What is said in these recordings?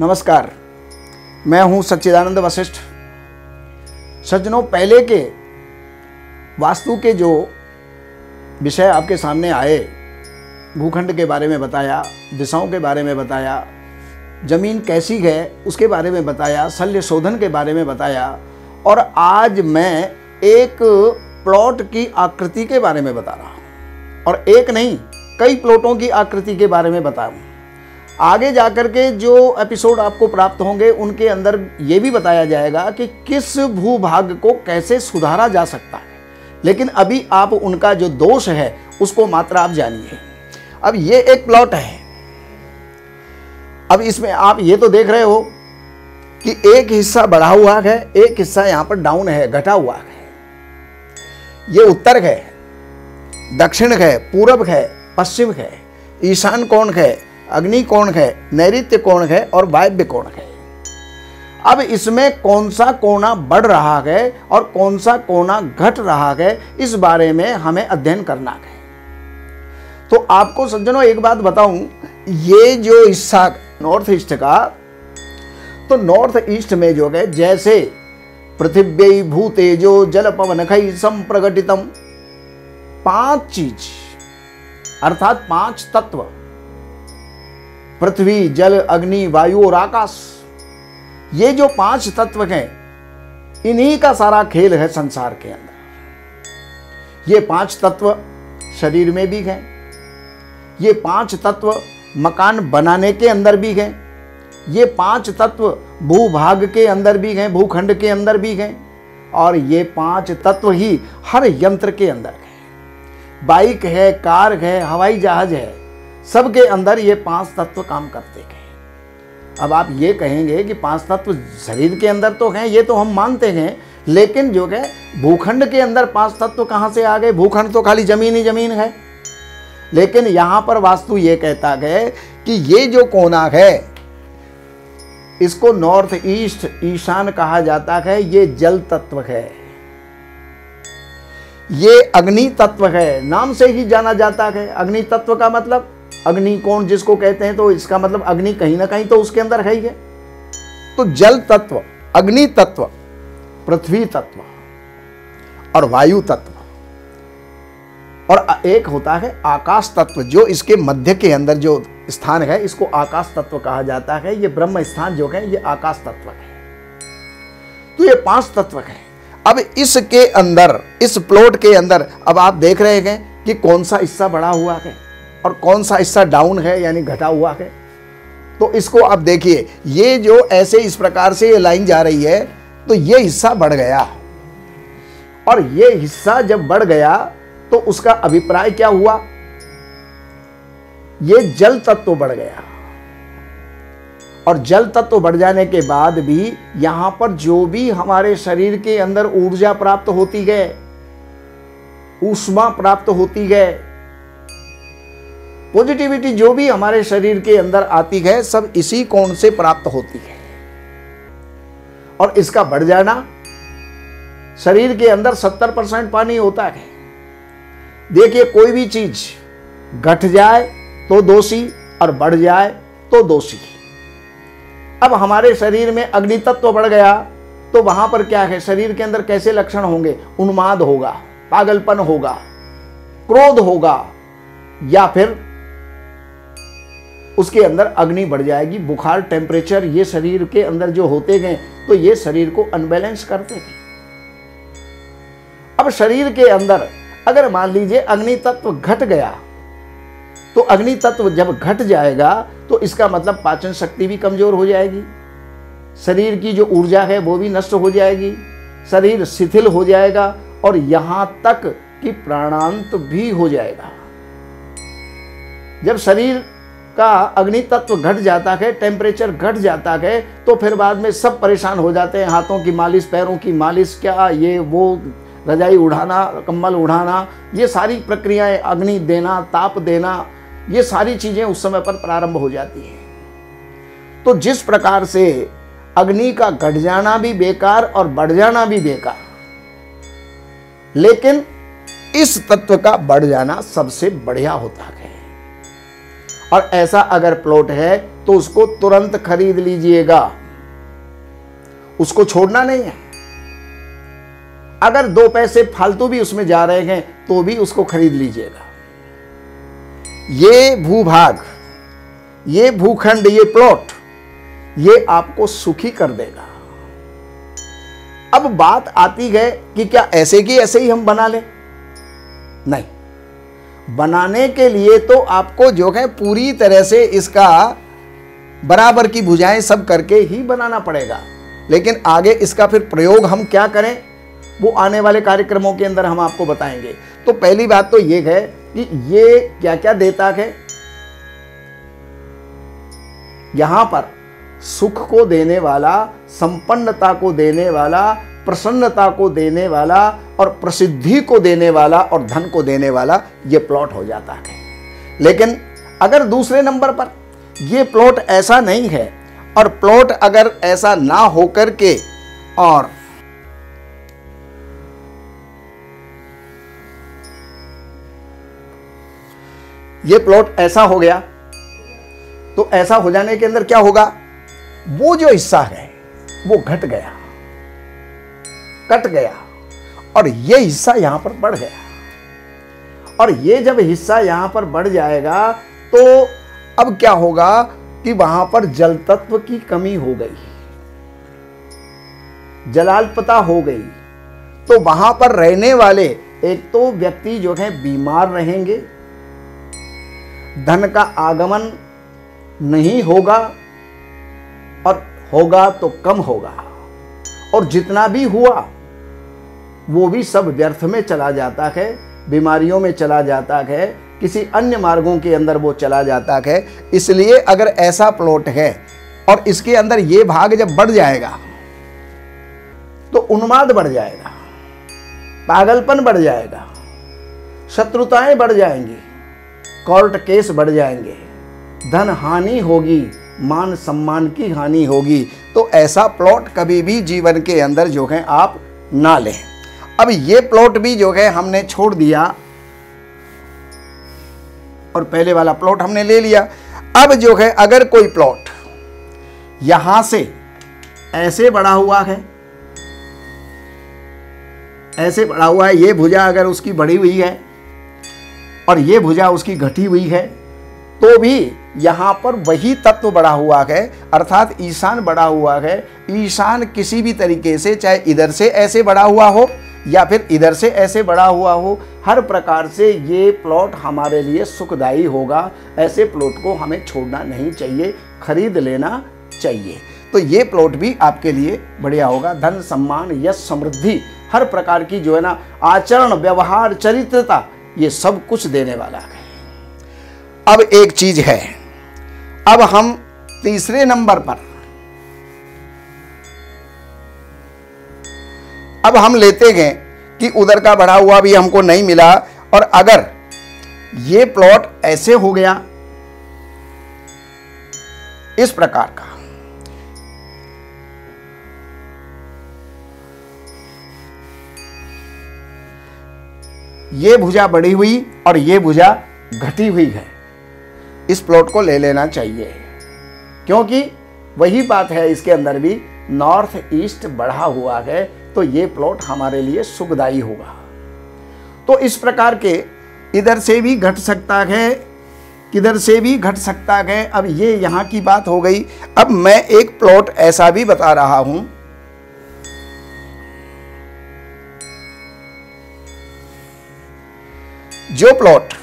नमस्कार, मैं हूं सच्चिदानंद वशिष्ठ। सज्जनों, पहले के वास्तु के जो विषय आपके सामने आए, भूखंड के बारे में बताया, दिशाओं के बारे में बताया, जमीन कैसी है उसके बारे में बताया, शल्य शोधन के बारे में बताया, और आज मैं एक प्लॉट की आकृति के बारे में बता रहा हूं। और एक नहीं, कई प्लॉटों की आकृति के बारे में बताऊं। आगे जाकर के जो एपिसोड आपको प्राप्त होंगे उनके अंदर ये भी बताया जाएगा कि किस भूभाग को कैसे सुधारा जा सकता है। लेकिन अभी आप उनका जो दोष है उसको मात्र आप जानिए। अब ये एक प्लॉट है। अब इसमें आप ये तो देख रहे हो कि एक हिस्सा बढ़ा हुआ है, एक हिस्सा यहां पर डाउन है, घटा हुआ है। ये उत्तर है, दक्षिण है, पूरब है, पश्चिम है, ईशान कोण है, अग्नि कोण है, नैऋत्य कोण है और वायव्य कोण है। अब इसमें कौन सा कोना बढ़ रहा है और कौन सा कोना घट रहा है, इस बारे में हमें अध्ययन करना है। तो आपको सज्जनों एक बात बताऊं, ये जो हिस्सा नॉर्थ ईस्ट का, तो नॉर्थ ईस्ट में जो है जैसे पृथिव्यै भूतेजो जल पवनखै संप्रगटितम, 5 चीज अर्थात 5 तत्व, पृथ्वी, जल, अग्नि, वायु और आकाश, ये जो 5 तत्व हैं, इन्हीं का सारा खेल है संसार के अंदर। ये 5 तत्व शरीर में भी हैं, ये 5 तत्व मकान बनाने के अंदर भी हैं, ये 5 तत्व भूभाग के अंदर भी हैं, भूखंड के अंदर भी हैं, और ये 5 तत्व ही हर यंत्र के अंदर है। बाइक है, कार है, हवाई जहाज है, सबके अंदर ये 5 तत्व काम करते हैं। अब आप ये कहेंगे कि 5 तत्व शरीर के अंदर तो हैं, ये तो हम मानते हैं, लेकिन जो है भूखंड के अंदर 5 तत्व कहाँ से आ गए? भूखंड तो खाली जमीन ही जमीन है। लेकिन यहां पर वास्तु ये कहता है कि ये जो कोना है, इसको नॉर्थ ईस्ट, ईशान कहा जाता है। ये जल तत्व है, ये अग्नि तत्व है, नाम से ही जाना जाता है। अग्नि तत्व का मतलब अग्नि कोण जिसको कहते हैं, तो इसका मतलब अग्नि कहीं ना कहीं तो उसके अंदर है ही है। तो जल तत्व, अग्नि तत्व, पृथ्वी तत्व और वायु तत्व, और एक होता है आकाश तत्व, जो इसके मध्य के अंदर जो स्थान है, इसको आकाश तत्व कहा जाता है। ये ब्रह्म स्थान जो है, ये आकाश तत्व है। तो ये 5 तत्व है। अब इसके अंदर, इस प्लॉट के अंदर, अब आप देख रहे हैं कि कौन सा हिस्सा बढ़ा हुआ है और कौन सा हिस्सा डाउन है, यानी घटा हुआ है। तो इसको आप देखिए, ये जो ऐसे इस प्रकार से ये लाइन जा रही है, तो ये हिस्सा बढ़ गया, और ये हिस्सा जब बढ़ गया तो उसका अभिप्राय क्या हुआ? ये जल तत्व बढ़ गया, और जल तत्व बढ़ जाने के बाद भी यहां पर जो भी हमारे शरीर के अंदर ऊर्जा प्राप्त होती है, ऊष्मा प्राप्त होती है, पॉजिटिविटी जो भी हमारे शरीर के अंदर आती है, सब इसी कोण से प्राप्त होती है। और इसका बढ़ जाना, शरीर के अंदर 70% पानी होता है। देखिए, कोई भी चीज घट जाए तो दोषी और बढ़ जाए तो दोषी। अब हमारे शरीर में अग्नि तत्व बढ़ गया तो वहां पर क्या है? शरीर के अंदर कैसे लक्षण होंगे? उन्माद होगा, पागलपन होगा, क्रोध होगा, या फिर उसके अंदर अग्नि बढ़ जाएगी, बुखार, टेम्परेचर, ये शरीर के अंदर जो होते गए तो ये शरीर को अनबैलेंस करते हैं। अब शरीर के अंदर अगर मान लीजिए अग्नि तत्व घट गया, तो अग्नि तत्व जब घट जाएगा तो इसका मतलब पाचन शक्ति भी कमजोर हो जाएगी, शरीर की जो ऊर्जा है वो भी नष्ट हो जाएगी, शरीर शिथिल हो जाएगा, और यहां तक कि प्राणांत भी हो जाएगा। जब शरीर का अग्नि तत्व घट जाता है, टेम्परेचर घट जाता है, तो फिर बाद में सब परेशान हो जाते हैं। हाथों की मालिश, पैरों की मालिश, क्या ये वो, रजाई उड़ाना, कंबल उड़ाना, ये सारी प्रक्रियाएं, अग्नि देना, ताप देना, ये सारी चीजें उस समय पर प्रारंभ हो जाती हैं। तो जिस प्रकार से अग्नि का घट जाना भी बेकार और बढ़ जाना भी बेकार, लेकिन इस तत्व का बढ़ जाना सबसे बढ़िया होता है। और ऐसा अगर प्लॉट है तो उसको तुरंत खरीद लीजिएगा, उसको छोड़ना नहीं है। अगर 2 पैसे फालतू भी उसमें जा रहे हैं तो भी उसको खरीद लीजिएगा। ये भूभाग, ये भूखंड, ये प्लॉट, ये आपको सुखी कर देगा। अब बात आती है कि क्या ऐसे की ऐसे ही हम बना लें? नहीं, बनाने के लिए तो आपको जो है पूरी तरह से इसका बराबर की भुजाएं सब करके ही बनाना पड़ेगा। लेकिन आगे इसका फिर प्रयोग हम क्या करें वो आने वाले कार्यक्रमों के अंदर हम आपको बताएंगे। तो पहली बात तो ये है कि ये क्या क्या देता है। यहां पर सुख को देने वाला, संपन्नता को देने वाला, प्रसन्नता को देने वाला और प्रसिद्धि को देने वाला और धन को देने वाला ये प्लॉट हो जाता है। लेकिन अगर दूसरे नंबर पर ये प्लॉट ऐसा नहीं है और प्लॉट अगर ऐसा ना होकर के और ये प्लॉट ऐसा हो गया, तो ऐसा हो जाने के अंदर क्या होगा, वो जो हिस्सा है वो घट गया, कट गया और ये हिस्सा यहां पर बढ़ गया। और ये जब हिस्सा यहां पर बढ़ जाएगा तो अब क्या होगा कि वहां पर जल तत्व की कमी हो गई, जलाल्पता हो गई। तो वहां पर रहने वाले एक तो व्यक्ति जो है बीमार रहेंगे, धन का आगमन नहीं होगा और होगा तो कम होगा, और जितना भी हुआ वो भी सब व्यर्थ में चला जाता है, बीमारियों में चला जाता है, किसी अन्य मार्गों के अंदर वो चला जाता है। इसलिए अगर ऐसा प्लॉट है और इसके अंदर ये भाग जब बढ़ जाएगा तो उन्माद बढ़ जाएगा, पागलपन बढ़ जाएगा, शत्रुताएं बढ़ जाएंगी, कोर्ट केस बढ़ जाएंगे, धन हानि होगी, मान सम्मान की हानि होगी। तो ऐसा प्लॉट कभी भी जीवन के अंदर जो है आप ना लें। अब ये प्लॉट भी जो है हमने छोड़ दिया और पहले वाला प्लॉट हमने ले लिया। अब जो है अगर कोई प्लॉट यहां से ऐसे बढ़ा हुआ है, ऐसे बढ़ा हुआ है, ये भुजा अगर उसकी बढ़ी हुई है और ये भुजा उसकी घटी हुई है, तो भी यहां पर वही तत्व बढ़ा हुआ है, अर्थात ईशान बढ़ा हुआ है। ईशान किसी भी तरीके से, चाहे इधर से ऐसे बढ़ा हुआ हो या फिर इधर से ऐसे बढ़ा हुआ हो, हर प्रकार से ये प्लॉट हमारे लिए सुखदायी होगा। ऐसे प्लॉट को हमें छोड़ना नहीं चाहिए, खरीद लेना चाहिए। तो ये प्लॉट भी आपके लिए बढ़िया होगा। धन, सम्मान, यश, समृद्धि, हर प्रकार की जो है ना आचरण, व्यवहार, चरित्रता, ये सब कुछ देने वाला है। अब एक चीज है, अब हम तीसरे नंबर पर अब हम लेते हैं कि उधर का बढ़ा हुआ भी हमको नहीं मिला, और अगर ये प्लॉट ऐसे हो गया इस प्रकार का, ये भुजा बढ़ी हुई और ये भुजा घटी हुई है, इस प्लॉट को ले लेना चाहिए। क्योंकि वही बात है, इसके अंदर भी नॉर्थ ईस्ट बढ़ा हुआ है, तो ये प्लॉट हमारे लिए सुखदायी होगा। तो इस प्रकार के इधर से भी घट सकता है, किधर से भी घट सकता है। अब ये यहां की बात हो गई। अब मैं एक प्लॉट ऐसा भी बता रहा हूं, जो प्लॉट,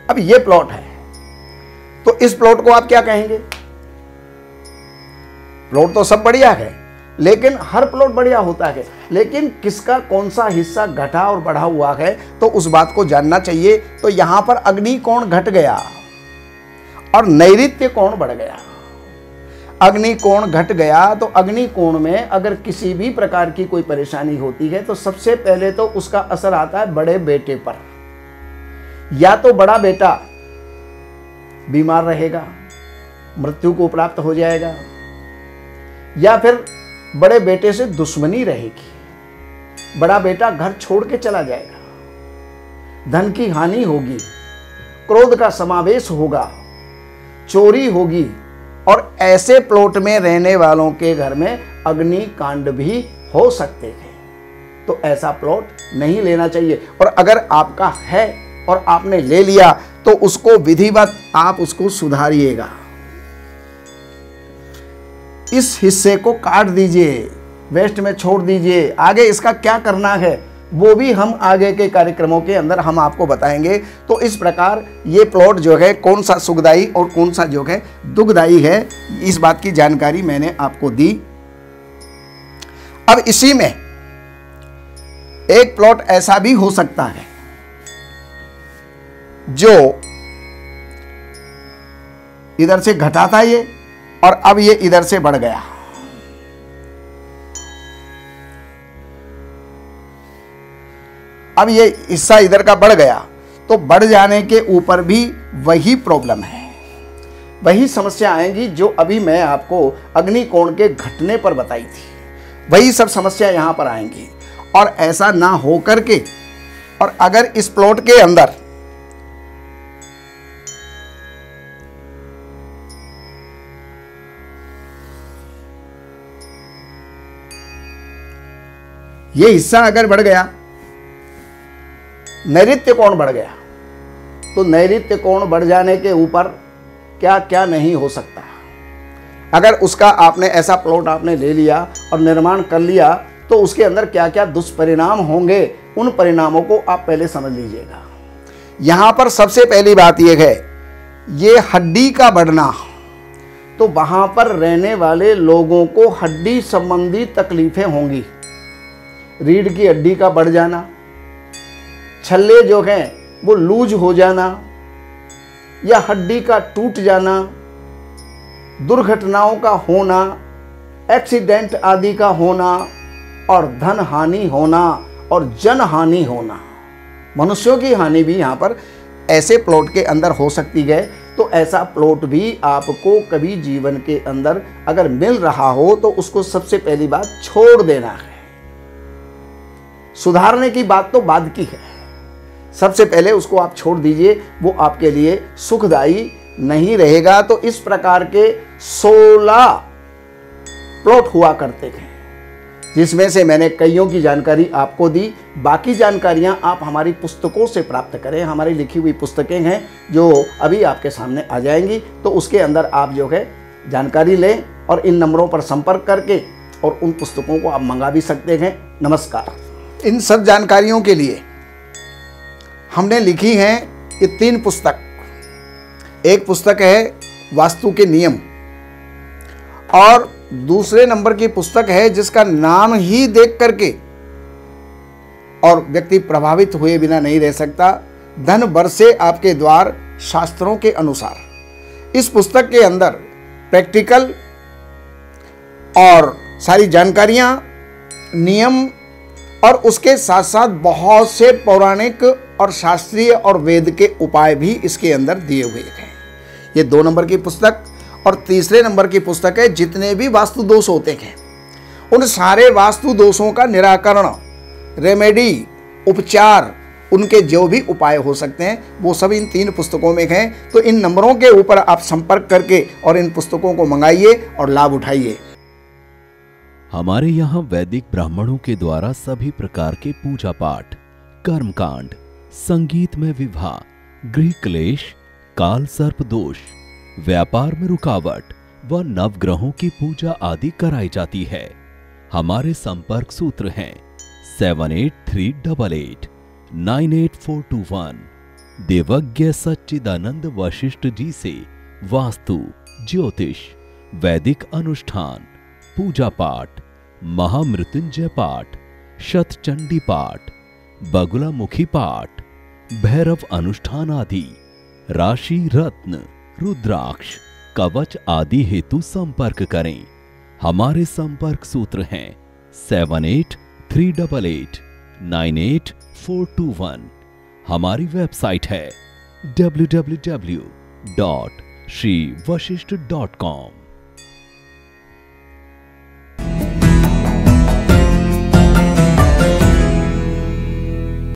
अब ये प्लॉट है, तो इस प्लॉट को आप क्या कहेंगे? प्लॉट तो सब बढ़िया है, लेकिन हर प्लॉट बढ़िया होता है, लेकिन किसका कौन सा हिस्सा घटा और बढ़ा हुआ है, तो उस बात को जानना चाहिए। तो यहां पर अग्नि कोण घट गया और नैऋत्य कोण बढ़ गया। अग्नि कोण घट गया तो अग्नि कोण में अगर किसी भी प्रकार की कोई परेशानी होती है तो सबसे पहले तो उसका असर आता है बड़े बेटे पर। या तो बड़ा बेटा बीमार रहेगा, मृत्यु को प्राप्त हो जाएगा, या फिर बड़े बेटे से दुश्मनी रहेगी, बड़ा बेटा घर छोड़ के चला जाएगा, धन की हानि होगी, क्रोध का समावेश होगा, चोरी होगी और ऐसे प्लॉट में रहने वालों के घर में अग्निकांड भी हो सकते हैं। तो ऐसा प्लॉट नहीं लेना चाहिए। और अगर आपका है और आपने ले लिया तो उसको विधिवत आप उसको सुधारिएगा। इस हिस्से को काट दीजिए, वेस्ट में छोड़ दीजिए। आगे इसका क्या करना है वो भी हम आगे के कार्यक्रमों के अंदर हम आपको बताएंगे। तो इस प्रकार ये प्लॉट जो है कौन सा सुखदायी और कौन सा जो है दुखदायी है, इस बात की जानकारी मैंने आपको दी। अब इसी में एक प्लॉट ऐसा भी हो सकता है जो इधर से घटा था ये और अब ये इधर से बढ़ गया। अब ये हिस्सा इधर का बढ़ गया, तो बढ़ जाने के ऊपर भी वही प्रॉब्लम है, वही समस्या आएंगी जो अभी मैं आपको अग्निकोण के घटने पर बताई थी। वही सब समस्या यहां पर आएंगी। और ऐसा ना हो करके, और अगर इस प्लॉट के अंदर ये हिस्सा अगर बढ़ गया, नैऋत्य कोण बढ़ गया, तो नैऋत्य कोण बढ़ जाने के ऊपर क्या क्या नहीं हो सकता। अगर उसका आपने ऐसा प्लॉट आपने ले लिया और निर्माण कर लिया तो उसके अंदर क्या क्या दुष्परिणाम होंगे, उन परिणामों को आप पहले समझ लीजिएगा। यहां पर सबसे पहली बात यह है, ये हड्डी का बढ़ना, तो वहां पर रहने वाले लोगों को हड्डी संबंधी तकलीफें होंगी। रीढ़ की हड्डी का बढ़ जाना, छल्ले जो हैं वो लूज हो जाना या हड्डी का टूट जाना, दुर्घटनाओं का होना, एक्सीडेंट आदि का होना और धन हानि होना और जन हानि होना, मनुष्यों की हानि भी यहाँ पर ऐसे प्लॉट के अंदर हो सकती है। तो ऐसा प्लॉट भी आपको कभी जीवन के अंदर अगर मिल रहा हो तो उसको सबसे पहली बात छोड़ देना है। सुधारने की बात तो बाद की है, सबसे पहले उसको आप छोड़ दीजिए, वो आपके लिए सुखदायी नहीं रहेगा। तो इस प्रकार के 16 प्लॉट हुआ करते हैं, जिसमें से मैंने कईयों की जानकारी आपको दी। बाकी जानकारियां आप हमारी पुस्तकों से प्राप्त करें। हमारी लिखी हुई पुस्तकें हैं जो अभी आपके सामने आ जाएंगी, तो उसके अंदर आप जो है जानकारी लें और इन नंबरों पर संपर्क करके और उन पुस्तकों को आप मंगा भी सकते हैं। नमस्कार। इन सब जानकारियों के लिए हमने लिखी हैं ये 3 पुस्तक। एक पुस्तक है वास्तु के नियम और दूसरे नंबर की पुस्तक है जिसका नाम ही देख करके और व्यक्ति प्रभावित हुए बिना नहीं रह सकता, धन बरसे आपके द्वार शास्त्रों के अनुसार। इस पुस्तक के अंदर प्रैक्टिकल और सारी जानकारियां, नियम और उसके साथ साथ बहुत से पौराणिक और शास्त्रीय और वेद के उपाय भी इसके अंदर दिए हुए हैं। ये 2 नंबर की पुस्तक। और तीसरे नंबर की पुस्तक है जितने भी वास्तु दोष होते हैं उन सारे वास्तु दोषों का निराकरण, रेमेडी, उपचार, उनके जो भी उपाय हो सकते हैं वो सब इन 3 पुस्तकों में हैं। तो इन नंबरों के ऊपर आप संपर्क करके और इन पुस्तकों को मंगाइए और लाभ उठाइए। हमारे यहाँ वैदिक ब्राह्मणों के द्वारा सभी प्रकार के पूजा पाठ, कर्मकांड, संगीत में विवाह, गृह क्लेश, काल सर्प दोष, व्यापार में रुकावट व नवग्रहों की पूजा आदि कराई जाती है। हमारे संपर्क सूत्र हैं 7838898421। देवज्ञ सच्चिदानंद वशिष्ठ जी से वास्तु, ज्योतिष, वैदिक अनुष्ठान, पूजा पाठ, महामृत्युंजय पाठ, शतचंडी पाठ, बगुलामुखी पाठ, भैरव अनुष्ठान आदि, राशि रत्न, रुद्राक्ष, कवच आदि हेतु संपर्क करें। हमारे संपर्क सूत्र हैं 7838898421। हमारी वेबसाइट है www.shrivashishth.com।